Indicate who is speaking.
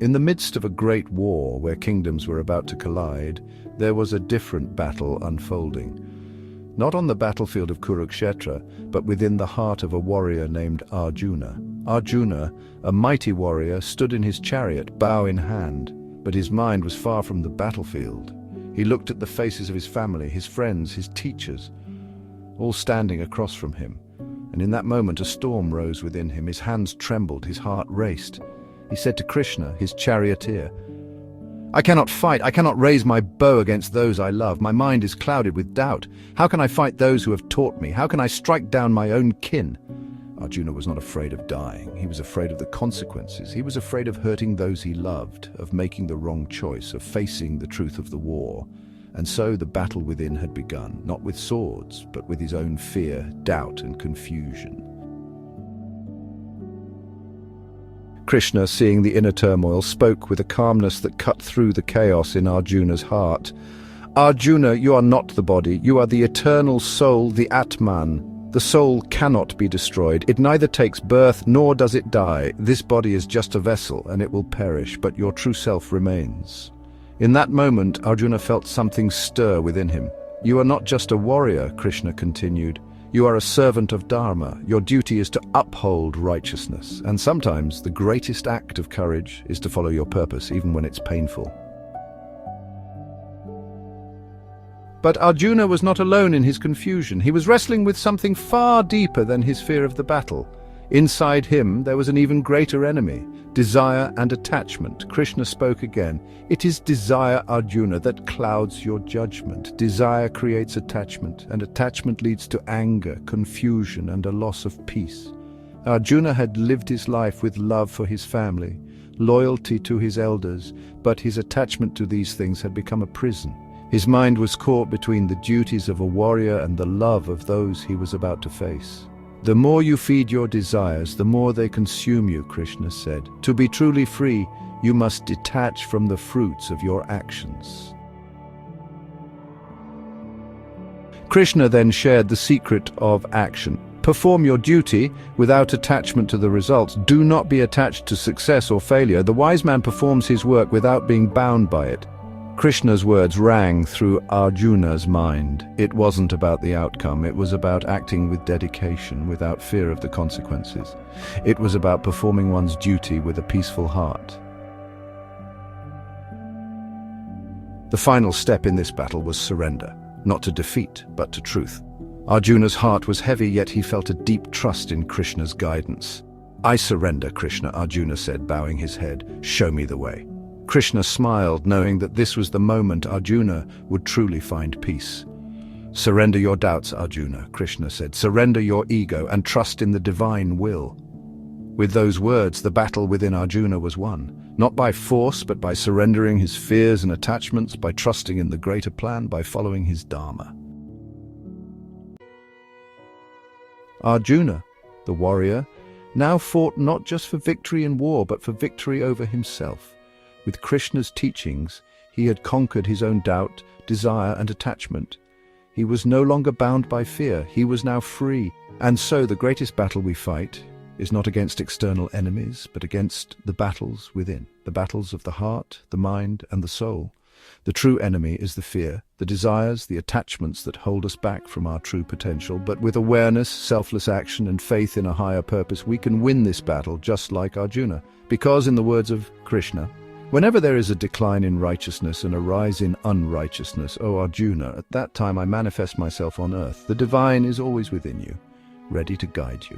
Speaker 1: In the midst of a great war where kingdoms were about to collide, there was a different battle unfolding. Not on the battlefield of Kurukshetra, but within the heart of a warrior named Arjuna. Arjuna, a mighty warrior, stood in his chariot, bow in hand, but his mind was far from the battlefield. He looked at the faces of his family, his friends, his teachers, all standing across from him. And in that moment a storm rose within him. His hands trembled, his heart raced. He said to Krishna, his charioteer, "I cannot fight, I cannot raise my bow against those I love. My mind is clouded with doubt. How can I fight those who have taught me? How can I strike down my own kin?" Arjuna was not afraid of dying. He was afraid of the consequences. He was afraid of hurting those he loved, of making the wrong choice, of facing the truth of the war. And so the battle within had begun, not with swords, but with his own fear, doubt, and confusion. Krishna, seeing the inner turmoil, spoke with a calmness that cut through the chaos in Arjuna's heart. "Arjuna, you are not the body. You are the eternal soul, the Atman. The soul cannot be destroyed. It neither takes birth nor does it die. This body is just a vessel, and it will perish, but your true self remains." In that moment, Arjuna felt something stir within him. "You are not just a warrior," Krishna continued. "You are a servant of Dharma. Your duty is to uphold righteousness. And sometimes the greatest act of courage is to follow your purpose, even when it's painful." But Arjuna was not alone in his confusion. He was wrestling with something far deeper than his fear of the battle. Inside him, there was an even greater enemy, desire and attachment. Krishna spoke again. "It is desire, Arjuna, that clouds your judgment. Desire creates attachment, and attachment leads to anger, confusion, and a loss of peace." Arjuna had lived his life with love for his family, loyalty to his elders, but his attachment to these things had become a prison. His mind was caught between the duties of a warrior and the love of those he was about to face. "The more you feed your desires, the more they consume you," Krishna said. "To be truly free, you must detach from the fruits of your actions." Krishna then shared the secret of action. "Perform your duty without attachment to the results. Do not be attached to success or failure. The wise man performs his work without being bound by it." Krishna's words rang through Arjuna's mind. It wasn't about the outcome, it was about acting with dedication, without fear of the consequences. It was about performing one's duty with a peaceful heart. The final step in this battle was surrender, not to defeat, but to truth. Arjuna's heart was heavy, yet he felt a deep trust in Krishna's guidance. "I surrender, Krishna," Arjuna said, bowing his head. "Show me the way." Krishna smiled, knowing that this was the moment Arjuna would truly find peace. "Surrender your doubts, Arjuna," Krishna said. "Surrender your ego and trust in the divine will." With those words, the battle within Arjuna was won, not by force, but by surrendering his fears and attachments, by trusting in the greater plan, by following his dharma. Arjuna, the warrior, now fought not just for victory in war, but for victory over himself. With Krishna's teachings, he had conquered his own doubt, desire, and attachment. He was no longer bound by fear. He was now free. And so the greatest battle we fight is not against external enemies, but against the battles within, the battles of the heart, the mind, and the soul. The true enemy is the fear, the desires, the attachments that hold us back from our true potential. But with awareness, selfless action, and faith in a higher purpose, we can win this battle just like Arjuna. Because, in the words of Krishna, "Whenever there is a decline in righteousness and a rise in unrighteousness, O Arjuna, at that time I manifest myself on earth. The divine is always within you, ready to guide you."